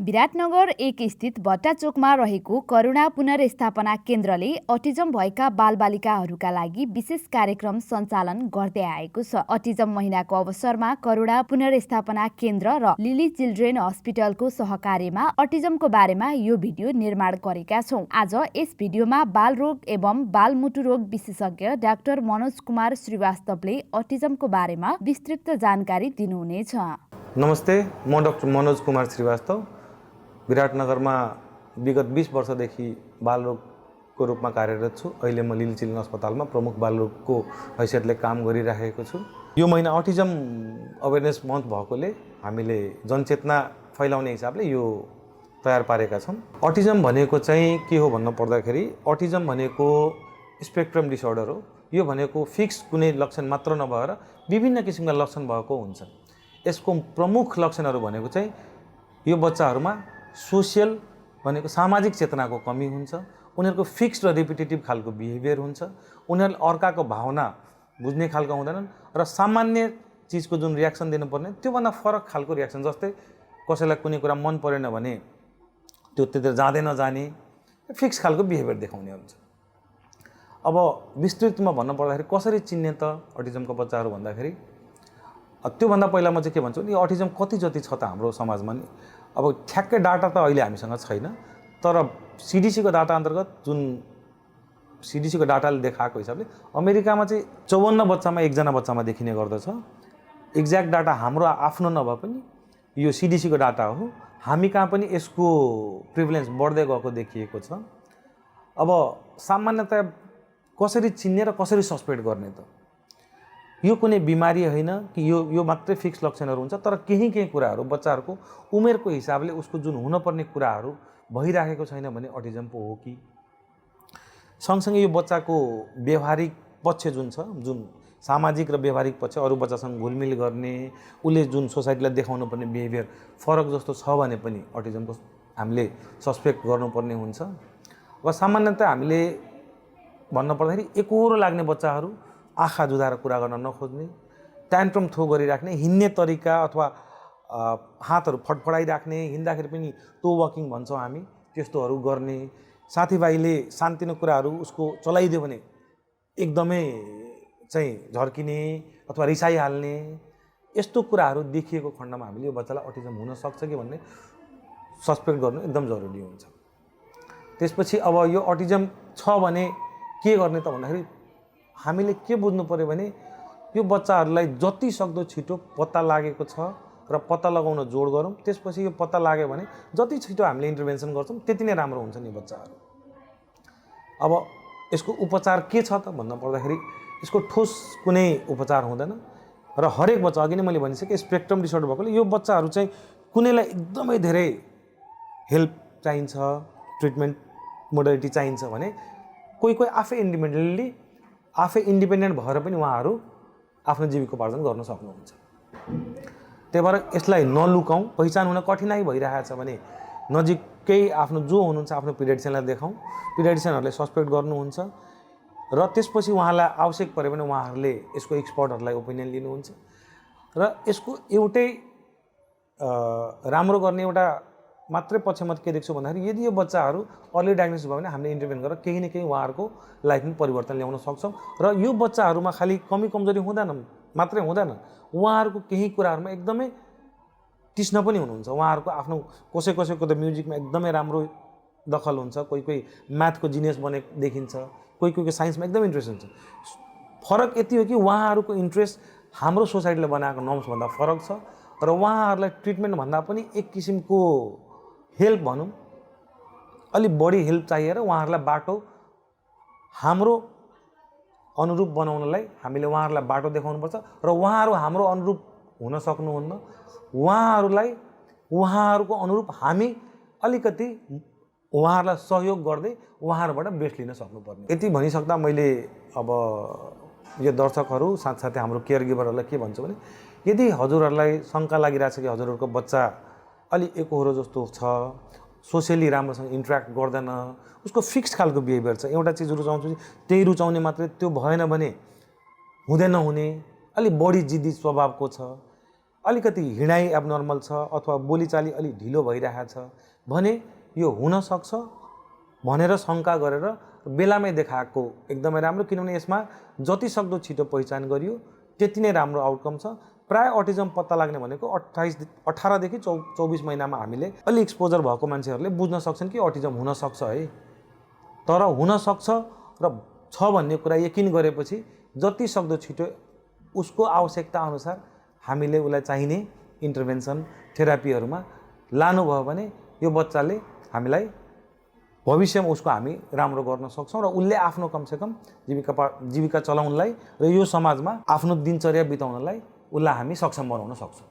विराटनगर 1 स्थित भट्टाचोकमा रहेको करुणा पुनर्स्थापना केन्द्रले अटिजम भएका बालबालिकाहरूका लागि विशेष कार्यक्रम सञ्चालन गर्दै आएको छ। अटिजम महिनाको अवसरमा करुणा पुनर्स्थापना केन्द्र र लिली चिल्ड्रेन हस्पिटलको सहकार्यमा अटिजमको बारेमा यो भिडियो निर्माण गरेका छौँ। आज यस भिडियोमा बालरोग एवं बालमुटु रोग विशेषज्ञ डाक्टर मनोज कुमार श्रीवास्तवले अटिजमको बारेमा विस्तृत जानकारी दिनुहुनेछ। नमस्ते, म डाक्टर मनोज कुमार श्रीवास्तव विराटनगरमा विगत 20 वर्षदेखि बालरोगको रूपमा कार्यरत छु। अहिले म लिली चिल्ड्रेन अस्पतालमा प्रमुख बालरोगको हैसियतले काम गरिरहेको छु। यो महिना अटिजम अवेरनेस मन्थ भएकोले हामीले जनचेतना फैलाउने हिसाबले यो तयार पारेका छौँ। अटिजम भनेको चाहिँ के हो भन्नु पर्दाखेरि अटिजम भनेको स्पेक्ट्रम डिसअर्डर हो। यो भनेको फिक्स कुनै लक्षण मात्र नभएर विभिन्न किसिमका लक्षण भएको हुन्छ। यसको प्रमुख लक्षणहरू भनेको चाहिँ यो बच्चाहरूमा सोसियल भनेको सामाजिक चेतनाको कमी हुन्छ, उनीहरूको फिक्स्ड र रिपिटेटिभ खालको बिहेभियर हुन्छ, उनीहरूले अर्काको भावना बुझ्ने खालको हुँदैनन् र सामान्य चिजको जुन रियाक्सन दिनुपर्ने त्योभन्दा फरक खालको रियाक्सन, जस्तै कसैलाई कुनै कुरा मन परेन भने त्यो त्यतिर जाँदै नजाने फिक्स खालको बिहेभियर देखाउने हुन्छ। अब विस्तृतमा भन्नुपर्दाखेरि कसरी चिन्ने त अटिजमको बच्चाहरू भन्दाखेरि त्योभन्दा पहिला म चाहिँ के भन्छु भने यो अटिजम कति जति छ त हाम्रो समाजमा नि अब ठ्याक्कै डाटा त अहिले हामीसँग छैन, तर सिडिसीको डाटा अन्तर्गत जुन सिडिसीको डाटाले देखाएको हिसाबले अमेरिकामा चाहिँ 54 बच्चामा एकजना बच्चामा देखिने गर्दछ। एक्ज्याक्ट डाटा हाम्रो आफ्नो नभए पनि यो सिडिसीको डाटा हो। हामी कहाँ पनि यसको प्रिभलेन्स बढ्दै गएको देखिएको छ। अब सामान्यतया कसरी चिन्ने र कसरी सस्पेक्ट गर्ने त यो कुनै बिमारी होइन कि यो मात्रै फिक्स लक्षणहरू हुन्छ, तर केही कुराहरू बच्चाहरूको उमेरको हिसाबले उसको जुन हुनुपर्ने कुराहरू भइराखेको छैन भने अटिजम पो हो कि। सँगसँगै यो बच्चाको व्यवहारिक पक्ष जुन छ, जुन सामाजिक र व्यवहारिक पक्ष, अरू बच्चासँग घुलमिल गर्ने, उसले जुन सोसाइटीलाई देखाउनु पर्ने बिहेभियर फरक जस्तो छ भने पनि अटिजमको हामीले सस्पेक्ट गर्नुपर्ने हुन्छ। अब सामान्यतया हामीले भन्नुपर्दाखेरि एकोहोरो लाग्ने बच्चाहरू, आँखा जुधाएर कुरा गर्न नखोज्ने, ट्यान्ट्रम थ्रो गरिराख्ने, हिँड्ने तरिका अथवा हातहरू फडफडाइराख्ने, हिँड्दाखेरि पनि टो वकिङ भन्छौँ हामी, त्यस्तोहरू गर्ने, साथीभाइले सानतिनो कुराहरू उसको चलाइदियो भने एकदमै चाहिँ झर्किने अथवा रिसाइहाल्ने, यस्तो कुराहरू देखिएको खण्डमा हामीले यो बच्चालाई अटिजम हुनसक्छ कि भन्ने सस्पेक्ट गर्नु एकदम जरुरी हुन्छ। त्यसपछि अब यो अटिजम छ भने के गर्ने त भन्दाखेरि हामीले के बुझ्नु पर्यो भने यो बच्चाहरूलाई जति सक्दो छिटो पत्ता लागेको छ र पत्ता लगाउन जोड गरौँ। त्यसपछि यो पत्ता लाग्यो भने जति छिटो हामीले इन्टरभेन्सन गर्छौँ त्यति नै राम्रो हुन्छ नि बच्चाहरू। अब यसको उपचार के छ त भन्नु पर्दाखेरि यसको ठोस कुनै उपचार हुँदैन र हरेक बच्चा, अघि नै मैले भनिसकेँ, स्पेक्ट्रम डिसअर्डर भएकोले यो बच्चाहरू चाहिँ कुनैलाई एकदमै धेरै हेल्प चाहिन्छ, ट्रिटमेन्ट मोडालिटी चाहिन्छ भने कोही आफै इन्डिपेन्डेन्ट भएर पनि उहाँहरू आफ्नो जीविकोपार्जन गर्न सक्नुहुन्छ। त्यही भएर यसलाई नलुकाउँ। पहिचान हुन कठिनाइ भइरहेछ भने नजिकै आफ्नो जो हुनुहुन्छ आफ्नो पिडियाट्रिसियनलाई देखाउँ। पिडियाट्रिसियनहरूले सस्पेक्ट गर्नुहुन्छ र त्यसपछि उहाँलाई आवश्यक पऱ्यो भने उहाँहरूले यसको एक्सपर्टहरूलाई ओपिनियन लिनुहुन्छ र यसको एउटै राम्रो गर्ने एउटा मात्रै पक्ष म के देख्छु भन्दाखेरि यदि यो बच्चाहरू अर्ली डायग्नोसिस भयो भने हामीले इन्टरभेन गरेर केही न केही उहाँहरूको लाइफमा परिवर्तन ल्याउन सक्छौँ र यो बच्चाहरूमा खालि कमी कमजोरी मात्रै हुँदैन, उहाँहरूको केही कुराहरूमा एकदमै तिस्न पनि हुनुहुन्छ। उहाँहरूको आफ्नो कसैको त म्युजिकमा एकदमै राम्रो दखल हुन्छ, कोही म्याथको जिनियस बने देखिन्छ, कोही साइन्समा एकदमै इन्ट्रेस्ट हुन्छ। फरक यति हो कि उहाँहरूको इन्ट्रेस्ट हाम्रो सोसाइटीले बनाएको नर्म्सभन्दा फरक छ र उहाँहरूलाई ट्रिटमेन्ट भन्दा पनि एक किसिमको हेल्प भनौँ, अलिक बढी हेल्प चाहिएर उहाँहरूलाई बाटो हाम्रो अनुरूप बनाउनलाई हामीले उहाँहरूलाई बाटो देखाउनुपर्छ र उहाँहरू हाम्रो अनुरूप हुन सक्नुहुन्न। उहाँहरूको अनुरूप हामी अलिकति उहाँहरूलाई सहयोग गर्दै उहाँहरूबाट बेस्ट लिन सक्नुपर्ने। यति भनिसक्दा मैले अब यो दर्शकहरू साथसाथै हाम्रो केयर गिभरहरूलाई के भन्छु भने यदि हजुरहरूलाई शङ्का लागिरहेछ कि हजुरहरूको बच्चा अलि एकोहोरो जस्तो छ, सोसियली राम्रोसँग इन्ट्र्याक्ट गर्दैन, उसको फिक्स्ड खालको बिहेभियर छ, एउटा चिज रुचाउँछु त्यही रुचाउने मात्रै त्यो भएन भने हुँदै नहुने, अलि बढी जिद्दी स्वभावको छ, अलिकति हिँडाइ एब्नर्मल छ अथवा बोलीचाली अलि ढिलो भइरहेको छ भने यो हुनसक्छ भनेर शङ्का गरेर बेलामै देखाएको एकदमै राम्रो, किनभने यसमा जति सक्दो छिटो पहिचान गरियो त्यति नै राम्रो आउटकम छ। प्राय अटिजम पत्ता लाग्ने भनेको 18 देखि 24 महिनामा हामीले अलि एक्सपोजर भएको मान्छेहरूले बुझ्न सक्छन् कि अटिजम हुनसक्छ है। तर हुनसक्छ र छ भन्ने कुरा यकिन गरेपछि जति सक्दो छिटो उसको आवश्यकता अनुसार हामीले उसलाई चाहिने इन्टरभेन्सन थेरापीहरूमा लानुभयो भने यो बच्चाले हामीलाई भविष्यमा उसको हामी राम्रो गर्न सक्छौँ र उसले आफ्नो कमसेकम जीविका चलाउनलाई र यो समाजमा आफ्नो दिनचर्या बिताउनलाई उसलाई हामी सक्षम बनाउन सक्छौँ।